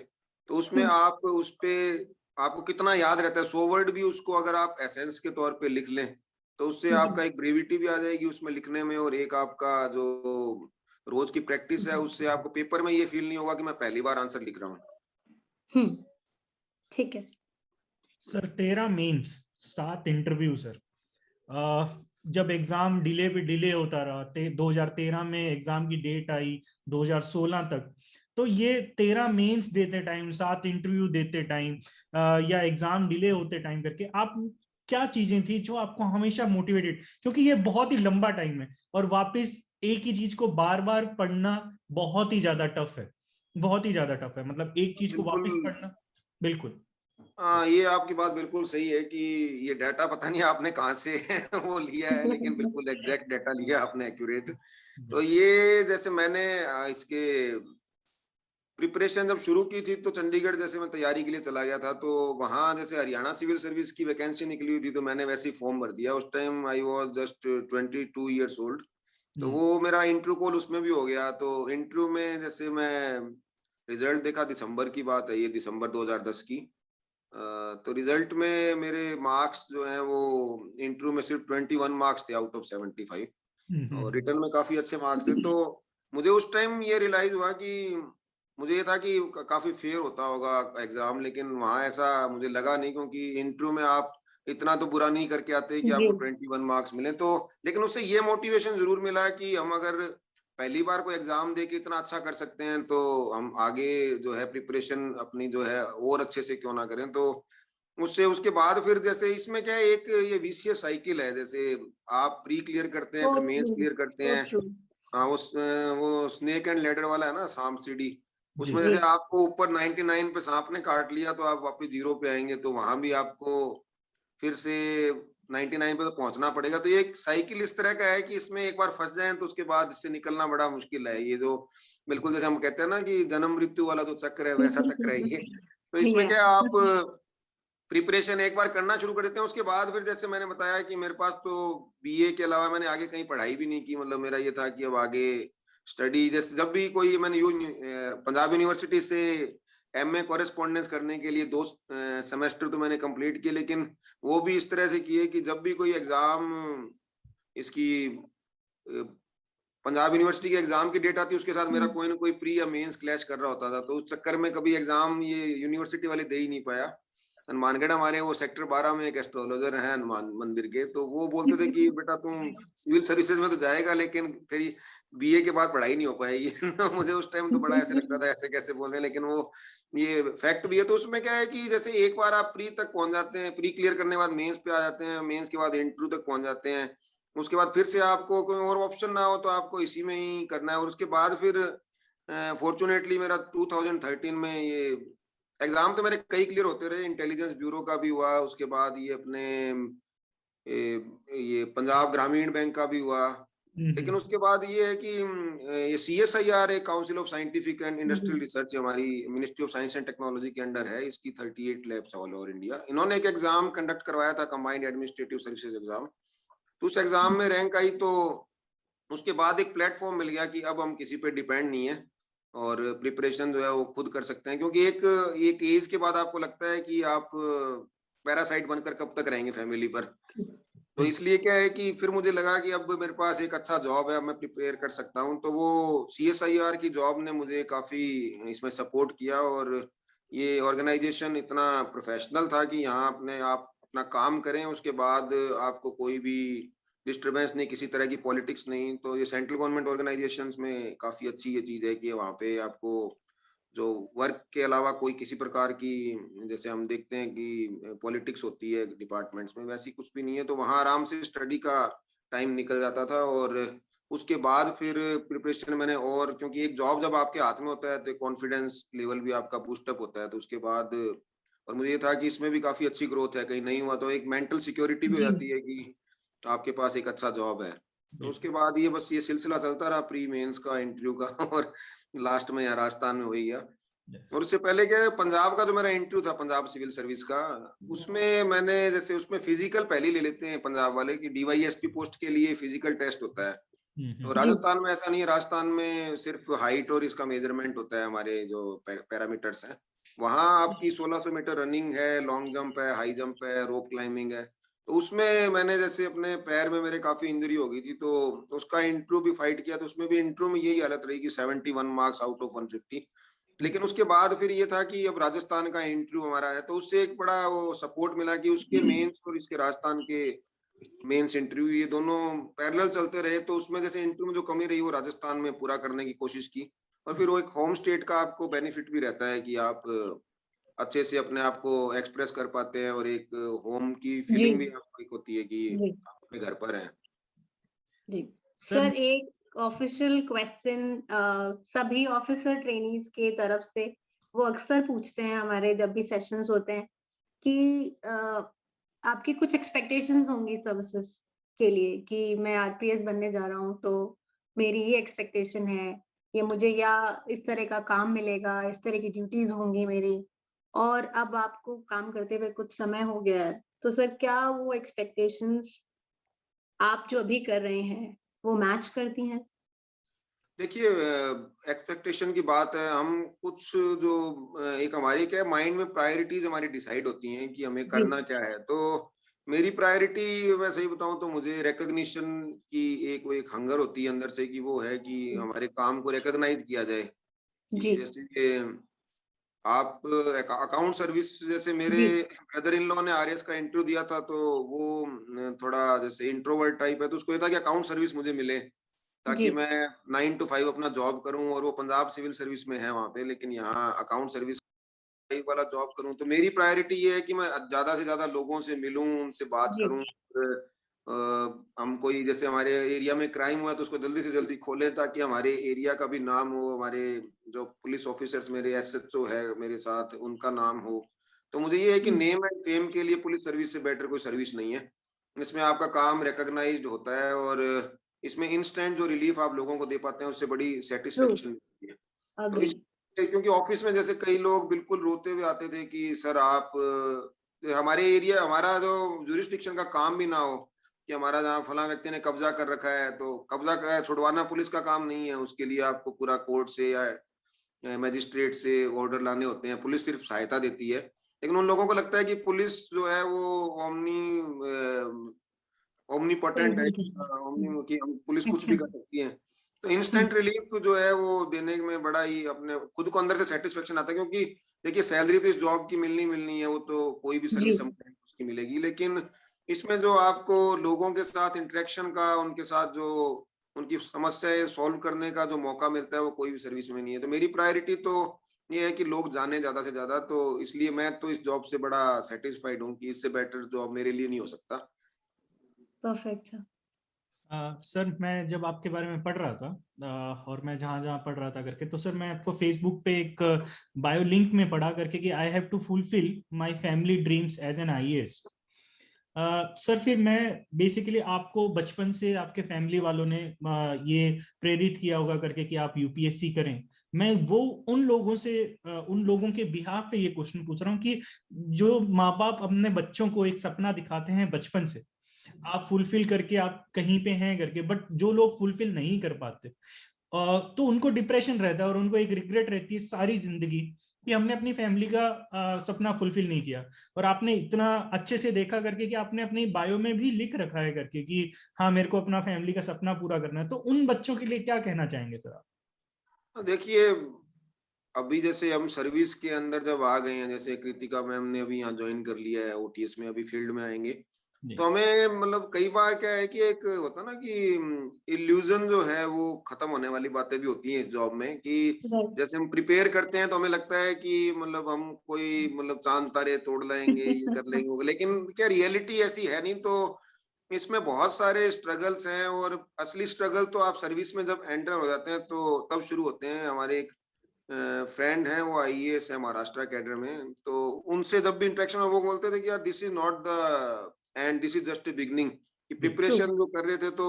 Speaker 3: तो उसमें आप उस पे आपको कितना याद रहता है 100 वर्ड भी उसको अगर आप एसेंस के तौर पे लिख लें तो उससे आपका एक ब्रेविटी भी आ जाएगी उसमें लिखने में, और एक आपका जो रोज की प्रैक्टिस है उससे आपको पेपर में ये फील नहीं होगा कि मैं पहली बार आंसर लिख रहा हूँ।
Speaker 4: ठीक है
Speaker 2: सर 13 मेंस 7 इंटरव्यू सर, जब एग्जाम डिले पे डिले होता रहा 2013 में एग्जाम की डेट आई 2016 तक, तो ये 13 मेंस देते टाइम 7 इंटरव्यू देते टाइम या एग्जाम डिले होते टाइम करके आप क्या चीजें थी जो आपको हमेशा मोटिवेटेड, क्योंकि ये बहुत ही लंबा टाइम है और वापस एक ही चीज को बार बार पढ़ना बहुत ही ज्यादा टफ है, बहुत ही ज्यादा टफ है, मतलब एक चीज को वापस पढ़ना। बिल्कुल
Speaker 3: हाँ, ये आपकी बात बिल्कुल सही है कि ये डाटा पता नहीं आपने कहाँ से वो लिया है, लेकिन बिल्कुल एग्जैक्ट डाटा लिया आपने, एक्यूरेट। तो ये जैसे मैंने इसके प्रिपरेशन जब शुरू की थी तो चंडीगढ़ जैसे मैं तैयारी के लिए चला गया था, तो वहां जैसे हरियाणा सिविल सर्विस की वैकेंसी निकली हुई थी तो मैंने वैसे ही फॉर्म भर दिया। उस time I was just 22 years old, तो वो मेरा इंटरव्यू कॉल उसमें भी हो गया। तो इंटरव्यू में जैसे मैं रिजल्ट देखा, दिसंबर की बात है ये, दिसंबर 2010 की। तो रिजल्ट में मेरे मार्क्स जो हैं वो इंटरव्यू में सिर्फ 21 मार्क्स थे आउट ऑफ 75, और रिटर्न में काफी अच्छे मार्क्स थे। तो मुझे उस टाइम ये रियलाइज हुआ कि मुझे ये था कि काफी फेयर होता होगा एग्जाम, लेकिन वहां ऐसा मुझे लगा नहीं, क्योंकि इंटरव्यू में आप इतना तो बुरा नहीं करके आते कि आपको 21 मार्क्स मिले। तो लेकिन उससे ये मोटिवेशन जरूर मिला कि हम अगर पहली बार कोई एग्जाम दे के इतना अच्छा कर सकते हैं तो हम आगे जो है प्रिपरेशन अपनी जो है और अच्छे से क्यों ना करें। तो उससे उसके बाद फिर जैसे इसमें क्या है, एक ये विशियस साइकिल है, जैसे आप प्री क्लियर करते हैं फिर मेंस क्लियर करते हैं। हाँ, वो स्नेक एंड लैडर वाला है ना, सांप सीढ़ी, उसमें जैसे आपको ऊपर 99 पे सांप ने काट लिया तो आप वापस 0 पे आएंगे, तो वहां भी आपको फिर से 99 पे तो पहुंचना पड़ेगा। तो ये एक साइकिल इस तरह का है कि इसमें एक बार फंस जाएं तो उसके बाद इससे निकलना बड़ा मुश्किल है। ये जो बिल्कुल जैसे हम कहते हैं ना कि जन्म मृत्यु वाला जो चक्र है वैसा चक्र है ये। तो इसमें क्या आप प्रिपरेशन एक बार करना शुरू कर देते हैं, उसके बाद फिर जैसे मैंने बताया कि मेरे पास तो बीए के अलावा मैंने आगे कहीं पढ़ाई भी नहीं की। मतलब मेरा ये था कि अब आगे स्टडी, जैसे जब भी कोई मैंने पंजाब यूनिवर्सिटी से एमए कॉरेस्पॉन्डेंस करने के लिए 2 सेमेस्टर तो मैंने कंप्लीट किए, लेकिन वो भी इस तरह से किए कि जब भी कोई एग्जाम इसकी पंजाब यूनिवर्सिटी के एग्जाम की डेट आती उसके साथ मेरा कोई ना कोई प्री या मेंस क्लैश कर रहा होता था, तो उस चक्कर में कभी एग्जाम ये यूनिवर्सिटी वाले दे ही नहीं पाया। हनुमानगढ़ हमारे वो सेक्टर 12 में एक एस्ट्रोलॉजर है हनुमान मंदिर के, तो वो बोलते थे कि बेटा तुम सिविल सर्विसेज में तो जाएगा लेकिन तेरी बीए के बाद पढ़ाई नहीं हो पाएगी। मुझे उस टाइम तो बड़ा ऐसे लगता था ऐसे कैसे बोल रहे हैं, लेकिन वो ये फैक्ट भी है। तो उसमें क्या है कि जैसे एक बार आप प्री तक पहुंच जाते हैं, प्री क्लियर करने के बाद मेंस पे आ जाते हैं, मेंस के बाद इंटरव्यू तक पहुंच जाते हैं, उसके बाद फिर से आपको कोई और ऑप्शन ना हो तो आपको इसी में ही करना है। और उसके बाद फिर फॉर्चुनेटली मेरा 2013 में ये एग्जाम तो मेरे कई क्लियर होते रहे, इंटेलिजेंस ब्यूरो का भी हुआ, उसके बाद ये अपने ये पंजाब ग्रामीण बैंक का भी हुआ। लेकिन उसके बाद ये है कि ये CSIR है, council of scientific and industrial research, हमारी ministry of science and technology के अंडर है, इसकी 38 लैब्स ऑल ओवर इंडिया। इन्होंने एक एग्जाम कंडक्ट करवाया था, कंबाइंड एडमिनिस्ट्रेटिव सर्विसेज एग्जाम। तो उस एग्जाम में रैंक आई, तो उसके बाद एक प्लेटफॉर्म मिल गया कि अब हम किसी पे डिपेंड नहीं है और प्रिपरेशन जो है वो खुद कर सकते हैं। क्योंकि एक एज के बाद आपको लगता है कि आप पैरासाइट बनकर कब तक रहेंगे फैमिली पर। तो इसलिए क्या है कि फिर मुझे लगा कि अब मेरे पास एक अच्छा जॉब है, अब मैं प्रिपेयर कर सकता हूँ। तो वो CSIR की जॉब ने मुझे काफी इसमें सपोर्ट किया, और ये ऑर्गेनाइजेशन इतना प्रोफेशनल था कि यहाँ आप अपना काम करें, उसके बाद आपको कोई भी डिस्टर्बेंस नहीं, किसी तरह की पॉलिटिक्स नहीं। तो ये सेंट्रल गवर्नमेंट ऑर्गेनाइजेशंस में काफी अच्छी ये चीज है कि वहाँ पे आपको जो वर्क के अलावा कोई किसी प्रकार की, जैसे हम देखते हैं कि पॉलिटिक्स होती है डिपार्टमेंट्स में, वैसी कुछ भी नहीं है। तो वहाँ आराम से स्टडी का टाइम निकल जाता था। और उसके बाद फिर प्रिपरेशन मैंने, और क्योंकि एक जॉब जब आपके हाथ में होता है तो कॉन्फिडेंस लेवल भी आपका बूस्टअप होता है। तो उसके बाद, और मुझे ये था कि इसमें भी काफी अच्छी ग्रोथ है, कहीं नहीं हुआ तो एक मेंटल सिक्योरिटी भी हो
Speaker 2: जी
Speaker 3: जाती है कि आपके पास एक अच्छा जॉब है। तो
Speaker 2: जी
Speaker 3: उसके बाद ये बस ये सिलसिला चलता रहा प्री मेंस का, इंटरव्यू का और लास्ट में यहाँ राजस्थान में हो ही गया। और उससे पहले क्या है, पंजाब का जो मेरा इंटरव्यू था पंजाब सिविल सर्विस का, उसमें मैंने जैसे उसमें फिजिकल पहले ही ले लेते हैं पंजाब वाले कि डीवाईएसपी पोस्ट के लिए फिजिकल टेस्ट होता है। तो
Speaker 4: जी
Speaker 3: राजस्थान में ऐसा नहीं है, राजस्थान में सिर्फ हाइट और इसका मेजरमेंट होता है, हमारे जो पैरामीटर्स हैं। वहाँ आपकी 1600 मीटर रनिंग है, लॉन्ग जंप है, हाई जंप है, रोप क्लाइंबिंग है। तो उसमें मैंने जैसे अपने पैर में मेरे काफी इंजरी हो गई थी, तो उसका इंटरव्यू भी फाइट किया। तो उसमें भी इंटरव्यू में यही हालत रही कि 71 मार्क्स आउट ऑफ 150। लेकिन उसके बाद फिर ये था कि अब राजस्थान का इंटरव्यू हमारा है, तो उससे एक बड़ा वो सपोर्ट मिला कि उसके मेंस और इसके राजस्थान के मेंस इंटरव्यू ये दोनों पैरेलल चलते रहे। तो उसमें जैसे इंटरव्यू में जो कमी रही वो राजस्थान में पूरा करने की कोशिश की। और फिर वो एक होम स्टेट का आपको बेनिफिट भी रहता है कि आप अच्छे से अपने आप को एक्सप्रेस कर पाते हैं, और एक होम की
Speaker 4: जी
Speaker 3: फीलिंग भी आपको एक होती है कि
Speaker 4: जी
Speaker 3: आप अपने घर पर हैं।
Speaker 4: जी
Speaker 2: सर।
Speaker 4: सर, एक ऑफिशियल क्वेश्चन सभी ऑफिसर ट्रेनीज के तरफ से वो अक्सर पूछते हैं हमारे जब भी सेशंस होते हैं कि आपकी कुछ एक्सपेक्टेशंस होंगी सर्विसेज के लिए कि मैं आरपीएस बनने जा रहा हूँ, तो मेरी ये एक्सपेक्टेशन है, ये मुझे या इस तरह का काम मिलेगा, इस तरह की ड्यूटीज होंगी मेरी। और अब आपको काम करते हुए कुछ समय हो गया है, तो सर क्या वो एक्सपेक्टेशंस आप जो अभी कर रहे हैं वो मैच करती हैं?
Speaker 3: देखिए, एक्सपेक्टेशन की बात है, हम कुछ जो एक हमारी क्या माइंड में प्रायोरिटीज हमारी डिसाइड होती हैं कि हमें
Speaker 4: जी
Speaker 3: करना क्या है। तो मेरी प्रायोरिटी मैं सही बताऊं तो मुझे रिकॉग्निशन की एक हंगर होती है अंदर से, कि वो है कि हमारे काम को रिकॉग्नाइज किया जाए। कि
Speaker 4: जी
Speaker 3: जैसे आप अकाउंट सर्विस, जैसे मेरे
Speaker 4: जी
Speaker 3: ब्रदर इन लॉ ने आरएस का इंटरव्यू दिया था, तो वो थोड़ा जैसे इंट्रोवर्ट टाइप है, तो उसको ये था कि अकाउंट सर्विस मुझे मिले
Speaker 4: जी
Speaker 3: ताकि मैं 9 to 5 अपना जॉब करूं। और वो पंजाब सिविल सर्विस में है वहां पे, लेकिन यहाँ अकाउंट सर्विस वाला जॉब करूं। तो मेरी प्रायोरिटी ये है कि मैं ज्यादा से ज्यादा लोगों से मिलूं, उनसे बात
Speaker 4: जी
Speaker 3: करूं। हम कोई जैसे हमारे एरिया में क्राइम हुआ तो उसको जल्दी से जल्दी खोलें, ताकि हमारे एरिया का भी नाम हो, हमारे जो पुलिस ऑफिसर्स मेरे एसएचओ है मेरे साथ उनका नाम हो। तो मुझे ये है कि नेम एंड फेम के लिए पुलिस सर्विस से बेटर कोई सर्विस नहीं है। इसमें आपका काम रिकॉग्नाइज्ड होता है, और इसमें इंस्टेंट जो रिलीफ आप लोगों को दे पाते हैं उससे बड़ी
Speaker 4: ट्रू
Speaker 3: सेटिस्फेक्शन मिलती है। तो
Speaker 4: अग्री
Speaker 3: क्योंकि ऑफिस में जैसे कई लोग बिल्कुल रोते हुए आते थे कि सर आप हमारे एरिया, हमारा जो जुरिस्डिक्शन का काम भी ना हो, कि हमारा जहाँ फला व्यक्ति ने कब्जा कर रखा है, तो कब्जा छुड़वाना पुलिस का काम नहीं है। उसके लिए आपको पूरा कोर्ट से या मजिस्ट्रेट से ऑर्डर लाने होते हैं, पुलिस सिर्फ सहायता देती है। लेकिन उन लोगों को लगता है कि पुलिस जो है वो ओमनीपोटेंट है, ओमनी की पुलिस कुछ
Speaker 4: अच्छा
Speaker 3: भी कर सकती है। तो इंस्टेंट रिलीफ जो है वो देने में बड़ा ही अपने खुद को अंदर से सेटिस्फेक्शन आता है। क्योंकि देखिए, सैलरी तो इस जॉब की मिलनी है, वो तो कोई भी
Speaker 4: जी
Speaker 3: सर्विस हम करें उसकी मिलेगी। लेकिन इसमें जो आपको लोगों के साथ इंटरेक्शन का, उनके साथ जो उनकी समस्याएं सॉल्व करने का जो मौका मिलता है वो कोई भी सर्विस में नहीं है। तो मेरी प्रायोरिटी तो ये है कि लोग जाने ज्यादा से ज्यादा। तो इसलिए मैं तो इस जॉब से बड़ा सेटिस्फाइड हूँ कि इससे बेटर जॉब मेरे लिए नहीं हो सकता।
Speaker 4: परफेक्ट सर
Speaker 2: सर, मैं जब आपके बारे में पढ़ रहा था, और मैं जहां जहां पढ़ रहा था करके, तो सर मैं आपको फेसबुक पे एक बायो लिंक में पढ़ा करके कि I have to fulfil my family dreams as an IAS. Sir, फिर मैं बेसिकली आपको बचपन से आपके फैमिली वालों ने ये प्रेरित किया होगा करके कि आप यूपीएससी करें। मैं वो उन लोगों से उन लोगों के बिहाफ पे ये क्वेश्चन पूछ रहा हूँ कि जो माँ बाप अपने बच्चों को एक सपना दिखाते हैं बचपन से, आप फुलफिल करके आप कहीं पे हैं करके, बट जो लोग फुलफिल नहीं कर पाते तो उनको डिप्रेशन रहता है और उनको एक रिग्रेट रहती है सारी जिंदगी कि हमने अपनी फैमिली का सपना फुलफिल नहीं किया। और आपने इतना अच्छे से देखा करके कि आपने अपनी बायो में भी लिख रखा है करके कि हाँ, मेरे को अपना फैमिली का सपना पूरा करना है। तो उन बच्चों के लिए क्या कहना चाहेंगे सर आप?
Speaker 3: देखिए, अभी जैसे हम सर्विस के अंदर जब आ गए हैं, जैसे कृतिका मैम ने अभी यहाँ ज्वाइन कर लिया है ओटीएस में, अभी फील्ड में आएंगे। तो हमें मतलब कई बार क्या है कि एक होता ना कि इल्यूजन जो है वो खत्म होने वाली बातें भी होती हैं इस जॉब में, कि जैसे हम प्रिपेयर करते हैं तो हमें लगता है कि मतलब हम कोई मतलब चांद तारे तोड़ लाएंगे, ये कर लेंगे, लेकिन क्या रियलिटी ऐसी है नहीं। तो इसमें बहुत सारे स्ट्रगल्स हैं, और असली स्ट्रगल तो आप सर्विस में जब एंटर हो जाते हैं तो तब शुरू होते हैं। हमारे एक फ्रेंड है, वो आईएएस है महाराष्ट्र कैडर में, तो उनसे जब भी इंटरेक्शन हो वो बोलते थे कि यार this is not the end, this is just a beginning. कि प्रिपरेशन जो कर रहे थे तो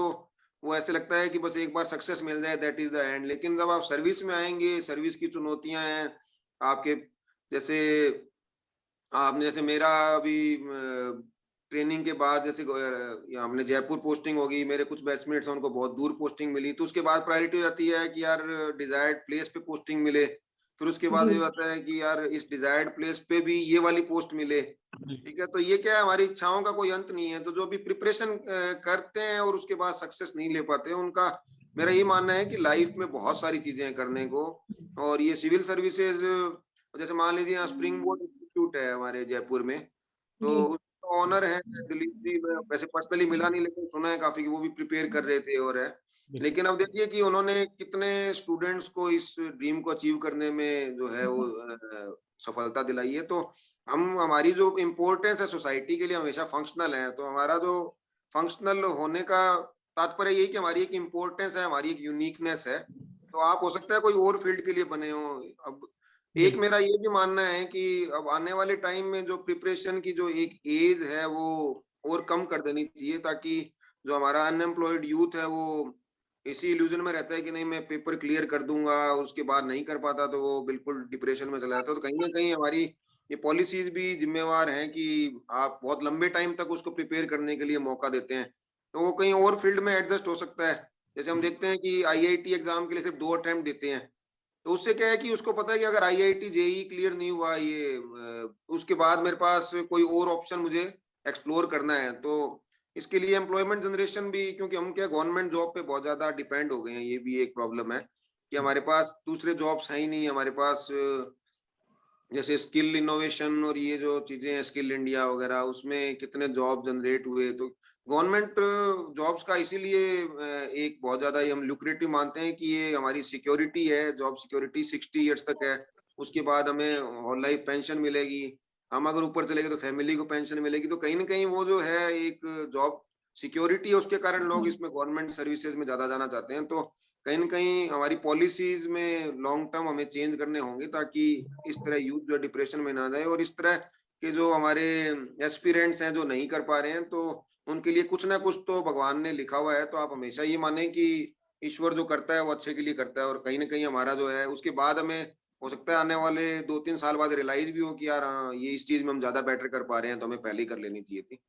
Speaker 3: वो ऐसे लगता है कि बस एक बार सक्सेस मिल जाए दैट इज द एंड, लेकिन जब आप सर्विस में आएंगे, सर्विस की चुनौतियां हैं आपके, जैसे आपने, जैसे मेरा अभी ट्रेनिंग के बाद जैसे हमने जयपुर पोस्टिंग होगी, मेरे कुछ बैचमेट्स हैं उनको बहुत दूर पोस्टिंग मिली, तो उसके बाद प्रायोरिटी हो जाती है कि यार डिजायर्ड प्लेस पे पोस्टिंग मिले। फिर उसके बाद ये होता है कि यार इस डिजायर्ड प्लेस पे भी ये वाली पोस्ट मिले। ठीक है, तो ये क्या है, हमारी इच्छाओं का कोई अंत नहीं है। तो जो भी प्रिपरेशन करते हैं और उसके बाद सक्सेस नहीं ले पाते, उनका मेरा ये मानना है कि लाइफ में बहुत सारी चीजें हैं करने को। और ये सिविल सर्विसेज, जैसे मान लीजिए यहाँ स्प्रिंग बोर्ड इंस्टीट्यूट है हमारे जयपुर में, तो ऑनर है दिलीप जी, मैं वैसे पर्सनली मिला नहीं, लेकिन सुना है काफी कि वो भी प्रिपेयर कर रहे थे और है। लेकिन अब देखिए कि उन्होंने कितने स्टूडेंट्स को इस ड्रीम को अचीव करने में जो है वो सफलता दिलाई है। तो हम, हमारी जो इम्पोर्टेंस है सोसाइटी के लिए, हमेशा फंक्शनल है। तो हमारा जो फंक्शनल होने का तात्पर्य यही कि हमारी एक इम्पोर्टेंस है, हमारी एक यूनिकनेस है। तो आप हो सकता है कोई और फील्ड के लिए बने हो। अब एक मेरा ये भी मानना है कि अब आने वाले टाइम में जो प्रिपरेशन की जो एक एज है वो और कम कर देनी चाहिए, ताकि जो हमारा अनएम्प्लॉयड यूथ है वो इसी इल्यूजन में रहता है कि नहीं मैं पेपर क्लियर कर दूंगा, उसके बाद नहीं कर पाता तो वो बिल्कुल डिप्रेशन में चला जाता है। तो कहीं ना कहीं हमारी ये पॉलिसीज भी जिम्मेवार हैं कि आप बहुत लंबे टाइम तक उसको प्रिपेयर करने के लिए मौका देते हैं, तो वो कहीं और फील्ड में एडजस्ट हो सकता है। जैसे हम देखते हैं कि आईआईटी एग्जाम के लिए सिर्फ 2 अटेम्प्ट देते हैं, तो उससे क्या है कि उसको पता है कि अगर आईआईटी जेई क्लियर नहीं हुआ ये उसके बाद मेरे पास कोई और ऑप्शन मुझे एक्सप्लोर करना है। तो इसके लिए एम्प्लॉयमेंट जनरेशन भी, क्योंकि हम क्या गवर्नमेंट जॉब पे बहुत ज्यादा डिपेंड हो गए हैं, ये भी एक प्रॉब्लम है कि हमारे पास दूसरे जॉब्स है ही नहीं। हमारे पास जैसे स्किल इनोवेशन और ये जो चीजें हैं, स्किल इंडिया वगैरह, उसमें कितने जॉब जनरेट हुए। तो गवर्नमेंट जॉब्स का इसीलिए एक बहुत ज्यादा ही हम लुक्रेटिव मानते हैं कि ये हमारी सिक्योरिटी है, जॉब सिक्योरिटी 60 ईयर्स तक है। उसके बाद हमें होल लाइफ पेंशन मिलेगी, हम अगर ऊपर चले गए तो फैमिली को पेंशन मिलेगी। तो कहीं ना कहीं वो जो है एक जॉब सिक्योरिटी है, उसके कारण लोग इसमें गवर्नमेंट सर्विसेज में ज्यादा जाना चाहते हैं। तो कहीं ना कहीं हमारी पॉलिसीज में लॉन्ग टर्म हमें चेंज करने होंगे, ताकि इस तरह यूथ जो डिप्रेशन में ना जाए, और इस तरह के जो हमारे एस्पिरेंट्स हैं जो नहीं कर पा रहे हैं, तो उनके लिए कुछ ना कुछ तो भगवान ने लिखा हुआ है। तो आप हमेशा ये माने कि ईश्वर जो करता है वो अच्छे के लिए करता है, और कहीं ना कहीं हमारा जो है उसके बाद हमें हो सकता है आने वाले 2-3 साल बाद रियलाइज भी हो कि यार हाँ, ये इस चीज में हम ज्यादा बेटर कर पा रहे हैं, तो हमें पहले ही कर लेनी चाहिए थी।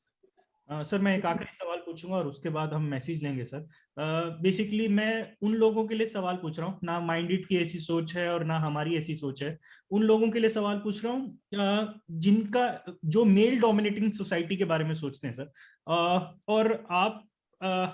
Speaker 2: सर मैं एक आखिरी सवाल पूछूंगा और उसके बाद हम मैसेज लेंगे सर। बेसिकली मैं उन लोगों के लिए सवाल पूछ रहा हूँ, ना माइंडेड की ऐसी सोच है और ना हमारी ऐसी सोच है। उन लोगों के लिए सवाल पूछ रहा हूँ जिनका, जो मेल डोमिनेटिंग सोसाइटी के बारे में सोचते हैं सर। और आप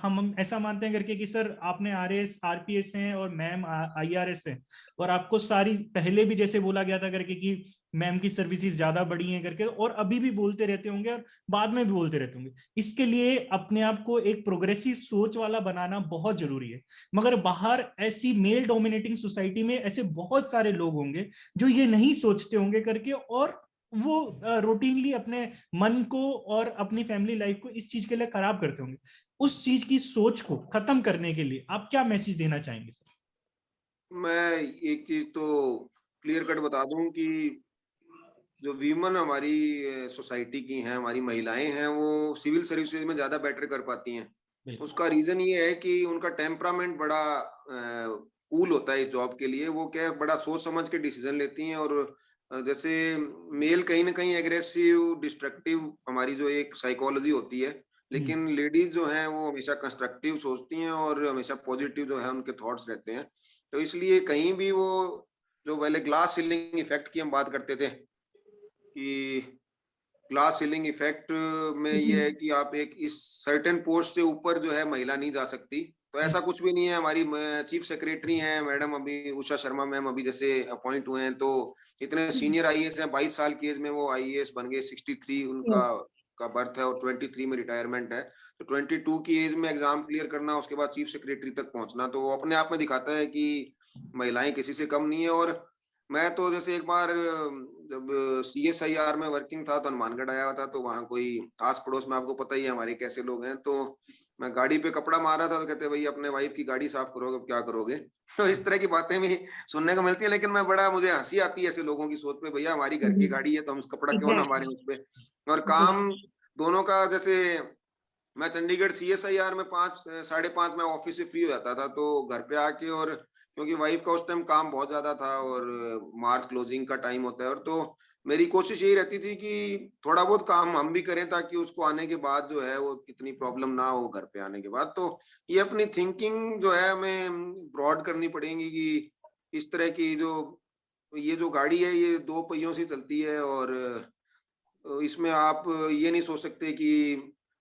Speaker 2: हम ऐसा मानते हैं करके कि सर आपने आरएस आरपीएस हैं और मैम आईआरएस हैं, और आपको सारी पहले भी जैसे बोला गया था करके कि मैम की सर्विसेज ज्यादा बड़ी हैं करके, और अभी भी बोलते रहते होंगे और बाद में भी बोलते रहते होंगे। इसके लिए अपने आप को एक प्रोग्रेसिव सोच वाला बनाना बहुत जरूरी है। मगर बाहर ऐसी मेल डोमिनेटिंग सोसाइटी में ऐसे बहुत सारे लोग होंगे जो ये नहीं सोचते होंगे करके, और वो रूटीनली अपने मन को और अपनी फैमिली लाइफ को इस चीज के लिए खराब करते होंगे। उस चीज की सोच को खत्म करने के लिए आप क्या मैसेज देना चाहेंगे सर?
Speaker 3: मैं एक चीज तो क्लियर कट बता दूं कि जो वीमन हमारी सोसाइटी की हैं, हमारी महिलाएं हैं, वो सिविल सर्विसेज में ज्यादा बेटर कर पाती हैं। उसका रीजन ये है कि उनका टेम्परामेंट बड़ा कूल होता है इस जॉब के लिए। वो क्या बड़ा सोच समझ के डिसीजन लेती हैं। और जैसे मेल कहीं ना कहीं एग्रेसिव डिस्ट्रक्टिव हमारी जो एक साइकोलॉजी होती है, लेकिन लेडीज जो हैं वो हमेशा कंस्ट्रक्टिव सोचती हैं और हमेशा पॉजिटिव जो है उनके थॉट्स रहते हैं। तो इसलिए कहीं भी वो, जो पहले ग्लास सीलिंग इफेक्ट की हम बात करते थे कि ग्लास सीलिंग इफेक्ट में ये है कि आप एक इस सर्टेन पोस्ट से ऊपर जो है महिला नहीं जा सकती, तो ऐसा कुछ भी नहीं है। हमारी चीफ सेक्रेटरी हैं मैडम, अभी उषा शर्मा मैम अभी जैसे अपॉइंट हुए हैं, तो इतने सीनियर आईएएस हैं, 22 साल की एज में वो आईएएस बन गए, 63 उनका का बर्थ है और 23 में रिटायरमेंट है, तो 22 की एज में एग्जाम क्लियर करना, उसके बाद चीफ सेक्रेटरी तक पहुंचना, तो वो अपने आप में दिखाता है कि महिलाएं किसी से कम नहीं है। और मैं तो जैसे एक बार जब CSIR में वर्किंग था तो हनुमानगढ़ आया हुआ था, तो वहाँ कोई आस पड़ोस में, आपको पता ही है हमारे कैसे लोग हैं, तो मैं गाड़ी पे कपड़ा मारा था तो कहते भाई अपने वाइफ की गाड़ी साफ करोगे, अब क्या करोगे। तो इस तरह की बातें भी सुनने को मिलती है, लेकिन मुझे हंसी आती है ऐसे लोगों की सोच पे, भैया हमारी घर की गाड़ी है तो हम कपड़ा क्यों ना मारे उस पे। और काम दोनों का, जैसे मैं चंडीगढ़ CSIR में 5-5:30 में ऑफिस से फ्री हो जाता था, तो घर पे आके, और क्योंकि वाइफ का उस टाइम काम बहुत ज्यादा था और मार्च क्लोजिंग का टाइम होता है, और तो मेरी कोशिश यही रहती थी कि थोड़ा बहुत काम हम भी करें ताकि उसको आने के बाद जो है वो कितनी प्रॉब्लम ना हो घर पे आने के बाद। तो ये अपनी थिंकिंग जो है हमें ब्रॉड करनी पड़ेगी कि इस तरह की ये जो गाड़ी है ये 2 पहियों से चलती है, और इसमें आप ये नहीं सोच सकते कि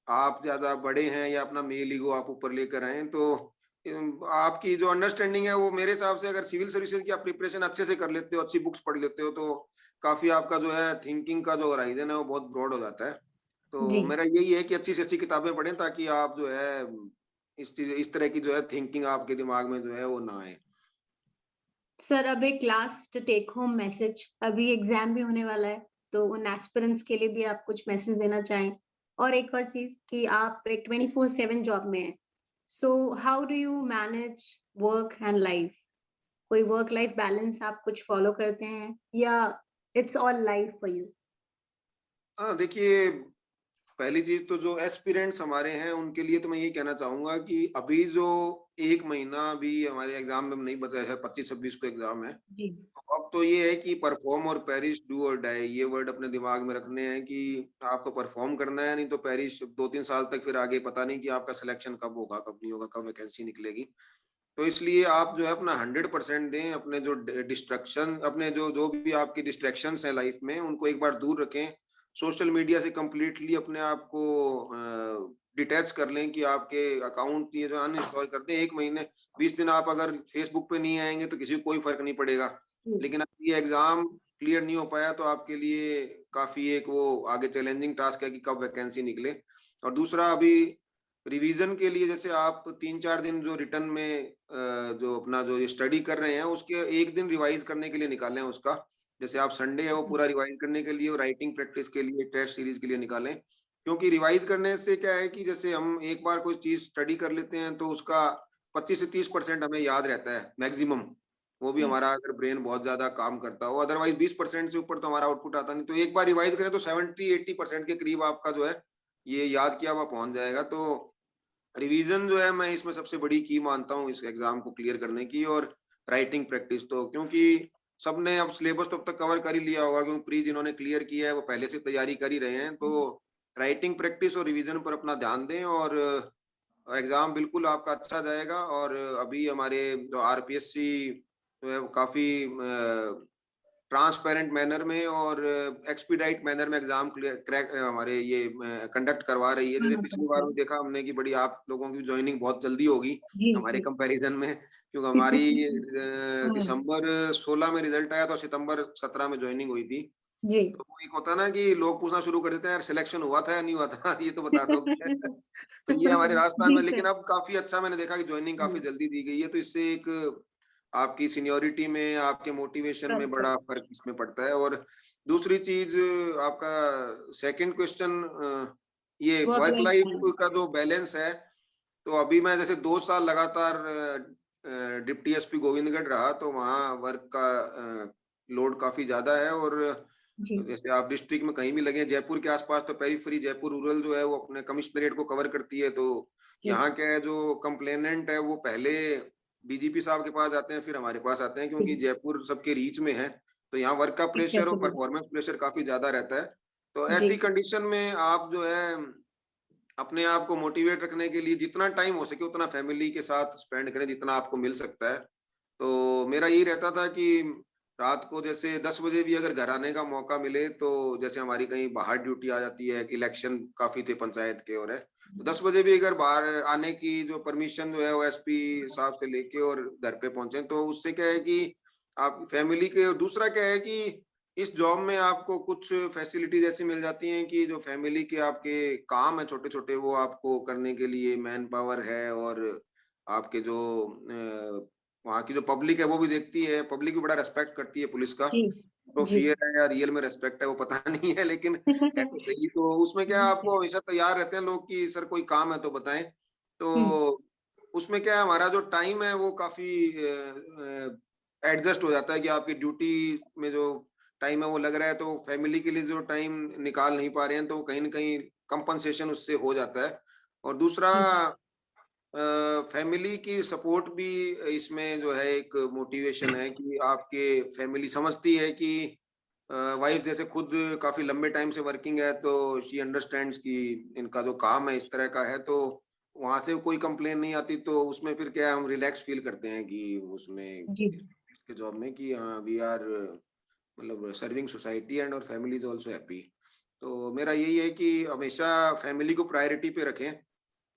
Speaker 3: आप ज्यादा बड़े हैं या अपना मेल ईगो आप ऊपर लेकर आए। तो आपकी जो अंडरस्टैंडिंग है वो मेरे हिसाब से, अगर सिविल सर्विसेज की आप प्रिपरेशन अच्छे से कर लेते हो, अच्छी बुक्स पढ़ लेते हो, तो काफी आपका जो है थिंकिंग का जो होराइजन है वो बहुत ब्रॉड हो जाता है। तो मेरा यही है कि अच्छी से अच्छी किताबें पढ़ें ताकि आप जो है इस तरह की जो है थिंकिंग आपके दिमाग में जो है वो ना आए।
Speaker 4: सर, अब एक लास्ट टेक होम मैसेज, अभी एग्जाम भी होने वाला है, तो उन एस्पिरेंट्स के लिए भी आप कुछ मैसेज देना चाहें। और एक और चीज कि आप एक 24/7 जॉब में हैं, so how do you manage work and life? कोई वर्क लाइफ बैलेंस आप कुछ फॉलो करते हैं या it's all life for you?
Speaker 3: हाँ देखिए, पहली चीज तो जो एस्पिरेंट्स हमारे हैं उनके लिए तो मैं ये कहना चाहूंगा कि अभी जो 1 महीना भी हमारे एग्जाम में नहीं बचा है, 25-26 को एग्जाम है,
Speaker 4: जी।
Speaker 3: तो अब तो ये है कि परफॉर्म और पेरिश, डू और डाई, ये वर्ड अपने दिमाग में रखने हैं कि आपको परफॉर्म करना है, नहीं तो पेरिश 2-3 साल तक फिर आगे पता नहीं कि आपका सिलेक्शन कब होगा, कब नहीं होगा, कब वैकेंसी निकलेगी। तो इसलिए आप जो है अपना 100% दें। अपने जो डिस्ट्रक्शन, अपने जो जो भी आपकी डिस्ट्रैक्शंस हैं लाइफ में, उनको एक बार दूर रखें। सोशल मीडिया से कंप्लीटली अपने आप को डिटैच कर लें कि आपके अकाउंट ये जो अनइंस्टॉल कर दें। 1 महीने 20 दिन आप अगर फेसबुक पे नहीं आएंगे तो किसी को कोई फर्क नहीं पड़ेगा, लेकिन अब ये एग्जाम क्लियर नहीं हो पाया तो आपके लिए काफी एक वो आगे चैलेंजिंग टास्क है कि कब वैकेंसी निकले। और दूसरा, अभी रिवीजन के लिए जैसे आप 3-4 दिन जो रिटर्न में जो अपना जो स्टडी कर रहे हैं उसके 1 दिन रिवाइज करने के लिए निकालें उसका। जैसे आप संडे है वो पूरा रिवाइज करने के लिए और राइटिंग प्रैक्टिस के लिए, टेस्ट सीरीज के लिए निकालें। क्योंकि रिवाइज करने से क्या है कि जैसे हम एक बार कोई चीज स्टडी कर लेते हैं तो उसका 25 से 30% हमें याद रहता है मैक्सिमम। वो भी हमारा अगर ब्रेन बहुत ज्यादा काम करता हो, अदरवाइज 20% से ऊपर तो हमारा आउटपुट आता नहीं। तो एक बार रिवाइज करें तो 70-80% के करीब आपका जो है ये याद किया हुआ पहुंच जाएगा। तो रिवीजन जो है मैं इसमें सबसे बड़ी की मानता हूँ इस एग्जाम को क्लियर करने की। और राइटिंग प्रैक्टिस तो क्योंकि सबने अब सिलेबस तो अब तक कवर कर ही लिया होगा, क्योंकि प्री जिन्होंने क्लियर किया है वो पहले से तैयारी कर ही रहे हैं। तो राइटिंग प्रैक्टिस और रिवीजन पर अपना ध्यान दें और एग्जाम बिल्कुल आपका अच्छा जाएगा। और अभी हमारे जो RPSC जो है काफी ट्रांसपेरेंट मैनर में और एक्सपीडाइट मैनर में एग्जाम क्रैक हमारे ये कंडक्ट करवा रही है। जैसे पिछली बार भी देखा हमने कि बड़ी आप लोगों की ज्वाइनिंग बहुत जल्दी होगी हमारे कंपैरिजन में, क्योंकि हमारी दिसंबर 16 में रिजल्ट आया तो सितंबर 17 में ज्वाइनिंग हुई थी।
Speaker 4: जी।
Speaker 3: तो एक होता है ना कि लोग पूछना शुरू कर देते हैं यार सिलेक्शन हुआ था या नहीं हुआ था ये तो बता दो। तो ये हमारे राजस्थान में, लेकिन अब काफी अच्छा मैंने देखा कि ज्वाइनिंग काफी जल्दी दी गई है। तो इससे एक आपकी सीनियोरिटी में, आपके मोटिवेशन में बड़ा फर्क इसमें पड़ता है। और दूसरी चीज, आपका सेकंड क्वेश्चन, ये वर्क लाइफ का जो बैलेंस है, तो अभी मैं जैसे 2 साल लगातार डिप्टी SP गोविंदगढ़ रहा, तो वहाँ वर्क का लोड काफी ज्यादा है। और जैसे आप डिस्ट्रिक्ट में कहीं भी लगे, जयपुर के आसपास तो पेरीफेरी जयपुर रूरल जो है वो अपने कमिश्नरेट को कवर करती है। तो यहाँ क्या है, जो कंप्लेनेंट है वो पहले BGP साहब के पास आते हैं, फिर हमारे पास आते हैं, क्योंकि जयपुर सबके रीच में है। तो यहाँ वर्क का प्रेशर और परफॉर्मेंस प्रेशर काफी ज्यादा रहता है। तो ऐसी कंडीशन में आप जो है अपने आप को मोटिवेट रखने के लिए जितना टाइम हो सके उतना फैमिली के साथ स्पेंड करें, जितना आपको मिल सकता है। तो मेरा यही रहता था कि रात को जैसे 10 बजे भी अगर घर आने का मौका मिले, तो जैसे हमारी कहीं बाहर ड्यूटी आ जाती है, इलेक्शन काफी थे पंचायत के और है, तो 10 बजे भी अगर बाहर आने की जो परमिशन जो है वो SP साहब से लेके और घर पे पहुंचे, तो उससे क्या है कि आप फैमिली के, दूसरा क्या है कि इस जॉब में आपको कुछ फैसिलिटीज ऐसी मिल जाती हैं कि जो फैमिली के आपके काम है छोटे छोटे, वो आपको करने के लिए मैन पावर है, और आपके जो वहाँ की जो पब्लिक है वो भी देखती है, पब्लिक भी बड़ा रेस्पेक्ट करती है पुलिस का।
Speaker 4: जी
Speaker 3: तो
Speaker 4: जी
Speaker 3: फियर है या रियल में रेस्पेक्ट है वो पता नहीं है, लेकिन है तो सही। तो उसमें क्या है, आपको हमेशा तैयार रहते हैं लोग कि सर कोई काम है तो बताएं। तो उसमें क्या है, हमारा जो टाइम है वो काफी एडजस्ट हो जाता है कि आपकी ड्यूटी में जो टाइम है वो लग रहा है, तो फैमिली के लिए जो टाइम निकाल नहीं पा रहे हैं, तो कहीं ना कहीं कंपनसेशन उससे हो जाता है। और दूसरा, फैमिली की सपोर्ट भी इसमें जो है एक मोटिवेशन है कि आपके फैमिली समझती है कि वाइफ जैसे खुद काफी लंबे टाइम से वर्किंग है, तो शी अंडरस्टैंड्स कि इनका जो काम है इस तरह का है, तो वहां से कोई कंप्लेन नहीं आती। तो उसमें फिर क्या है, हम रिलैक्स फील करते हैं कि उसमें
Speaker 4: जी
Speaker 3: के जॉब में कि हाँ वी आर मतलब सर्विंग सोसाइटी एंड और फैमिली इज ऑल्सो हैप्पी। तो मेरा यही है कि हमेशा फैमिली को प्रायोरिटी पे रखें,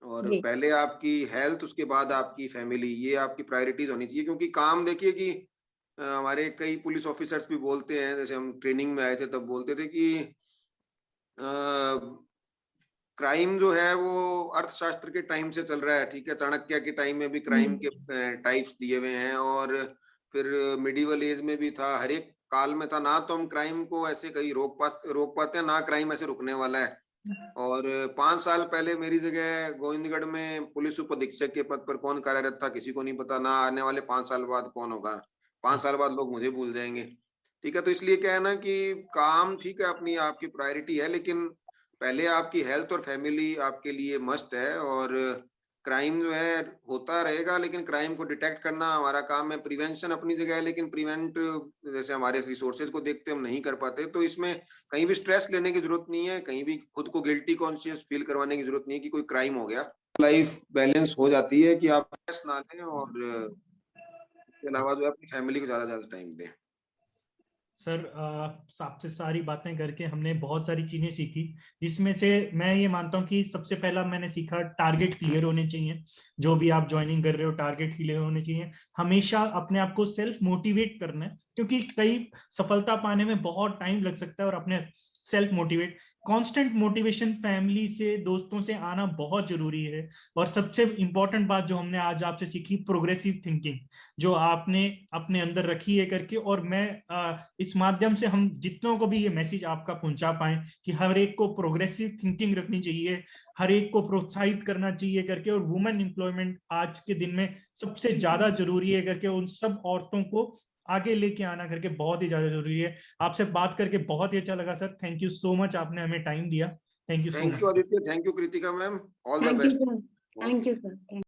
Speaker 3: और
Speaker 4: जी
Speaker 3: पहले आपकी हेल्थ, उसके बाद आपकी फैमिली, ये आपकी प्रायोरिटीज होनी चाहिए। क्योंकि काम देखिए कि हमारे कई पुलिस ऑफिसर्स भी बोलते हैं, जैसे हम ट्रेनिंग में आए थे तब बोलते थे कि क्राइम जो है वो अर्थशास्त्र के टाइम से चल रहा है, ठीक है, चाणक्य के टाइम में भी क्राइम के टाइप्स दिए हुए हैं, और फिर मिडिवल एज में भी था, हर एक काल में था ना। तो हम क्राइम को ऐसे कहीं रोक पाते हैं ना, क्राइम ऐसे रुकने वाला है। और 5 साल पहले मेरी जगह गोविंदगढ़ में पुलिस उप अधीक्षक के पद पर कौन कार्यरत था किसी को नहीं पता, ना आने वाले 5 साल बाद कौन होगा। 5 साल बाद लोग मुझे भूल जाएंगे। ठीक है, तो इसलिए क्या है ना कि काम ठीक है, अपनी आपकी प्रायोरिटी है, लेकिन पहले आपकी हेल्थ और फैमिली आपके लिए मस्ट है। और क्राइम जो है होता रहेगा, लेकिन क्राइम को डिटेक्ट करना हमारा काम है। प्रिवेंशन अपनी जगह है, लेकिन प्रिवेंट जैसे हमारे रिसोर्सेज को देखते हम नहीं कर पाते। तो इसमें कहीं भी स्ट्रेस लेने की जरूरत नहीं है, कहीं भी खुद को गिल्टी कॉन्शियस फील करवाने की जरूरत नहीं है कि कोई क्राइम हो गया। लाइफ बैलेंस हो जाती है कि आप स्ट्रेस ना लें, और इसके अलावा जो है अपनी फैमिली को ज्यादा टाइम दें।
Speaker 2: सर आपसे सारी बातें करके हमने बहुत सारी चीजें सीखी, जिसमें से मैं ये मानता हूँ कि सबसे पहला मैंने सीखा टारगेट क्लियर होने चाहिए। जो भी आप ज्वाइनिंग कर रहे हो, टारगेट क्लियर होने चाहिए। हमेशा अपने आप को सेल्फ मोटिवेट करना है, क्योंकि कई सफलता पाने में बहुत टाइम लग सकता है, और अपने self motivate, constant motivation family से, दोस्तों से आना बहुत जरूरी है। और सबसे इंपॉर्टेंट बात जो हमने आज आपसे सीखी, प्रोग्रेसिव थिंकिंग, जो आपने अपने अंदर रखी है करके। और मैं इस माध्यम से हम जितनों को भी ये मैसेज आपका पहुंचा पाए कि हर एक को प्रोग्रेसिव थिंकिंग रखनी चाहिए, हर एक को प्रोत्साहित करना चाहिए करके, और वुमेन एम्प्लॉयमेंट आज के दिन में सबसे ज्यादा जरूरी है करके, उन सब औरतों को आगे लेके आना करके बहुत ही ज्यादा जरूरी है। आपसे बात करके बहुत ही अच्छा लगा sir, thank you so much, आपने हमें टाइम दिया। Thank you so
Speaker 3: thank you
Speaker 2: much.
Speaker 3: Aditya, thank you Kritika ma'am, all the
Speaker 4: thank you
Speaker 3: best.
Speaker 4: Sir, thank
Speaker 3: okay.
Speaker 4: You sir.